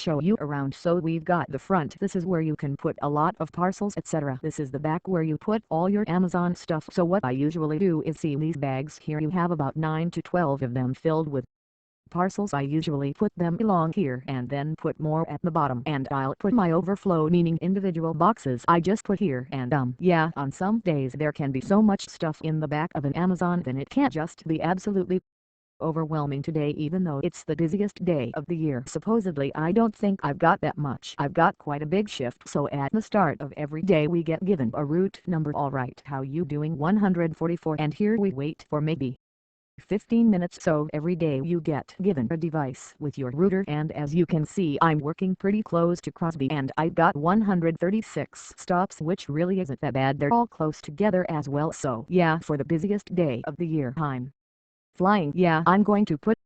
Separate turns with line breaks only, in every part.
show you around. So we've got the front. This is where you can put a lot of parcels, etc. This is the back where you put all your Amazon stuff. So what I usually do is see these bags here. You have about 9 to 12 of them filled with parcels. I usually put them along here and then put more at the bottom, and I'll put my overflow, meaning individual boxes, I just put here. And yeah, on some days there can be so much stuff in the back of an Amazon then it can't just be absolutely overwhelming. Today, even though it's the busiest day of the year, supposedly I don't think I've got that much. I've got quite a big shift. So at the start of every day we get given a route number. Alright, how you doing? 144. And here we wait for maybe 15 minutes. So every day you get given a device with your router, and as you can see I'm working pretty close to Crosby and I got 136 stops, which really isn't that bad. They're all close together as well. So yeah, for the busiest day of the year I'm flying. Yeah, I'm going to put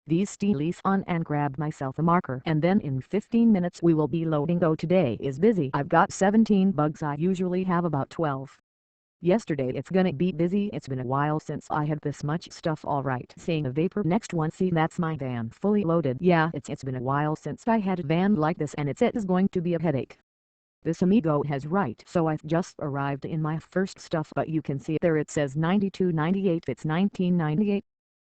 these steelies on and grab myself a marker, and then in 15 minutes we will be loading. Though today is busy, I've got 17 bugs. I usually have about 12. Yesterday it's gonna be busy. It's been a while since I had this much stuff. Alright, seeing a vapor. Next one, see, that's my van fully loaded. Yeah, it's been a while since I had a van like this, and it is going to be a headache. This amigo has right. So I've just arrived in my first stuff, but you can see there it says 92.98. It's 19.98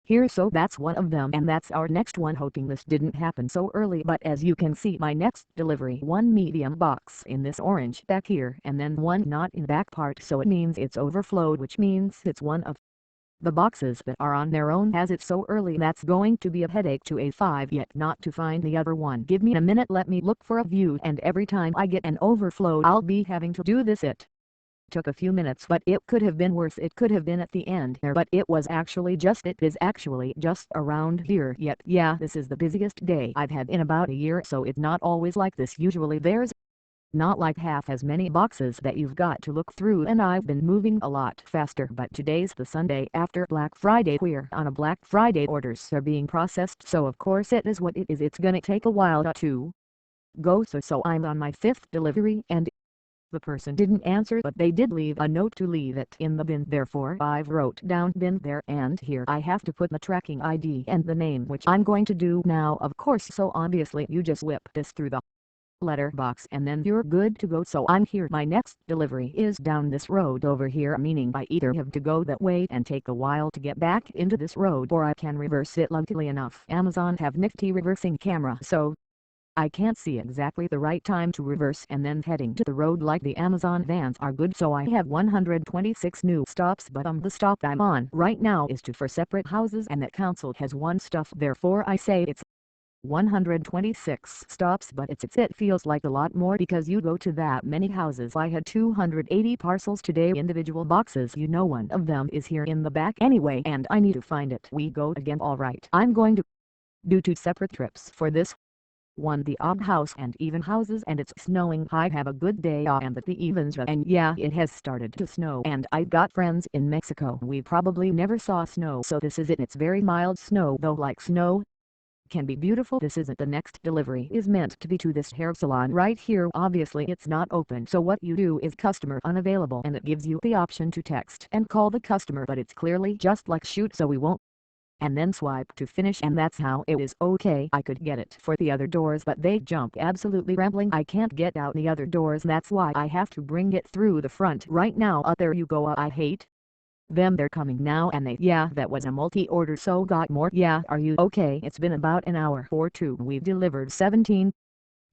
here, so that's one of them, and that's our next one. Hoping this didn't happen so early, but as you can see my next delivery, one medium box in this orange back here, and then one not in back part, so it means it's overflowed, which means it's one of the boxes that are on their own as it's so early. That's going to be a headache to A5 yet not to find the other one. Give me a minute, let me look for a view, and every time I get an overflow I'll be having to do this. It took a few minutes, but it could have been worse. It could have been at the end there, but it is actually just around here. Yet yeah, this is the busiest day I've had in about a year, so it's not always like this. Usually there's not like half as many boxes that you've got to look through, and I've been moving a lot faster. But today's the Sunday after Black Friday. We're on a Black Friday. Orders are being processed, so of course it is what it is. It's gonna take a while to go. So I'm on my 5th delivery, and the person didn't answer, but they did leave a note to leave it in the bin. Therefore I've wrote down bin there, and here I have to put the tracking ID and the name, which I'm going to do now of course. So obviously you just whip this through the letterbox and then you're good to go. So I'm here. My next delivery is down this road over here, meaning I either have to go that way and take a while to get back into this road, or I can reverse it. Luckily enough, Amazon have nifty reversing camera, so I can't see exactly the right time to reverse and then heading to the road like the Amazon vans are good. So I have 126 new stops, but the stop I'm on right now is 2 for separate houses, and that council has 1 stuff. Therefore I say it's 126 stops, but it feels like a lot more because you go to that many houses. I had 280 parcels today, individual boxes. You know, one of them is here in the back anyway, and I need to find it. We go again. Alright, I'm going to do 2 separate trips for this one, the odd house and even houses, and it's snowing. I have a good day and at the evens, and yeah, it has started to snow, and I've got friends in Mexico. We probably never saw snow, so this is it. It's very mild snow, though like snow can be beautiful. This isn't. The next delivery is meant to be to this hair salon right here. Obviously it's not open, so what you do is customer unavailable, and it gives you the option to text and call the customer, but it's clearly just like shoot, so we won't, and then swipe to finish, and that's how it is. Okay, I could get it for the other doors, but they jump absolutely rambling. I can't get out the other doors, that's why I have to bring it through the front right now. There you go. I hate them. They're coming now, and yeah, that was a multi-order, so got more. Yeah, are you okay? It's been about an hour or 2. We've delivered 17.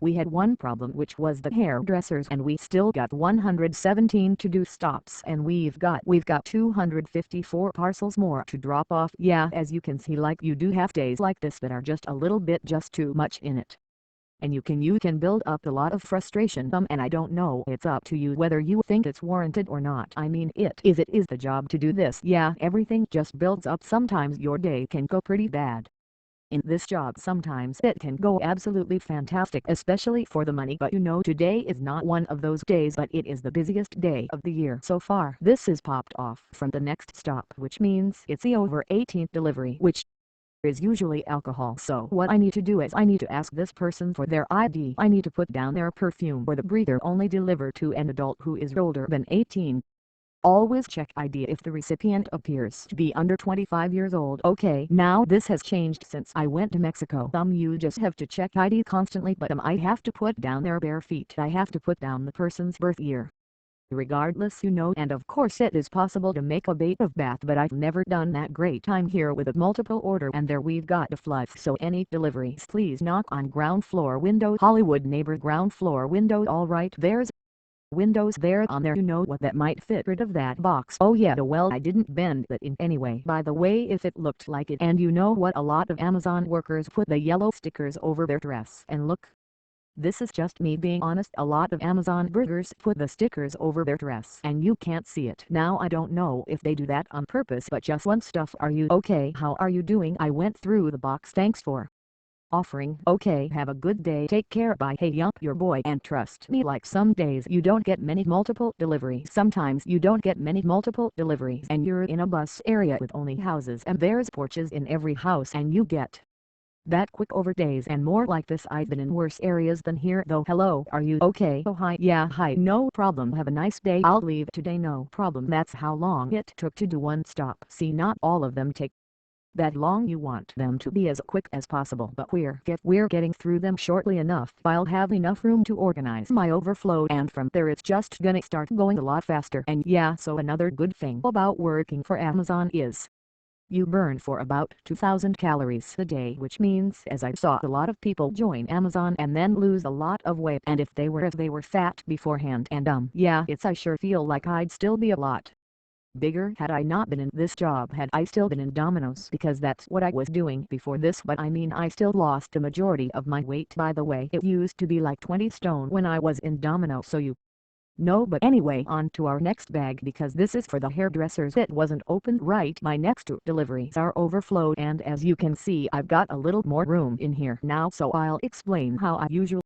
We had 1 problem, which was the hairdressers, and we still got 117 to do stops, and we've got 254 parcels more to drop off. Yeah, as you can see, like, you do have days like this that are just a little bit just too much in it, and you can build up a lot of frustration. And I don't know, it's up to you whether you think it's warranted or not. I mean, it is the job to do this. Yeah, everything just builds up. Sometimes your day can go pretty bad. In this job sometimes it can go absolutely fantastic, especially for the money. But you know, today is not one of those days, but it is the busiest day of the year so far. This is popped off from the next stop, which means it's the over 18th delivery, which is usually alcohol. So what I need to do is I need to ask this person for their ID. I need to put down their perfume, or the breather only delivered to an adult who is older than 18. Always check ID if the recipient appears to be under 25 years old. Okay, now this has changed since I went to Mexico. You just have to check ID constantly, but I have to put down their bare feet. I have to put down the person's birth year. Regardless, and of course it is possible to make a bait of bath, but I've never done that. Great. I'm here with a multiple order, and there we've got a flush. So any deliveries, please knock on ground floor window. Hollywood neighbor, ground floor window. Alright, there's windows there on there. You know what, that might fit rid of that box. Oh yeah, well, I didn't bend it in any way, by the way, if it looked like it. And you know what, a lot of Amazon workers put the yellow stickers over their dress. And look, this is just me being honest, a lot of Amazon workers put the stickers over their dress and you can't see it. Now I don't know if they do that on purpose, but just one stuff. Are you okay? How are you doing? I went through the box. Thanks for offering. Okay, have a good day. Take care. Bye. Hey, yup, your boy. And trust me, like some days you don't get many multiple deliveries. Sometimes you don't get many multiple deliveries and you're in a bus area with only houses and there's porches in every house and you get that quick over days and more like this. I've been in worse areas than here though. Hello, are you okay? Oh hi, yeah hi, no problem, have a nice day. I'll leave today, no problem. That's how long it took to do one stop. See, not all of them take that long. You want them to be as quick as possible, but we're getting through them shortly enough. I'll have enough room to organize my overflow, and from there it's just gonna start going a lot faster. And yeah, so another good thing about working for Amazon is you burn for about 2,000 calories a day, which means, as I saw a lot of people join Amazon and then lose a lot of weight, and if they were fat beforehand, and yeah, I sure feel like I'd still be a lot bigger had I not been in this job, had I still been in Domino's, because that's what I was doing before this. But I mean, I still lost the majority of my weight. By the way, it used to be like 20 stone when I was in Domino's, so you no, but anyway, on to our next bag, because this is for the hairdressers. It wasn't opened right. My next two deliveries are overflowed, and as you can see, I've got a little more room in here now, so I'll explain how I usually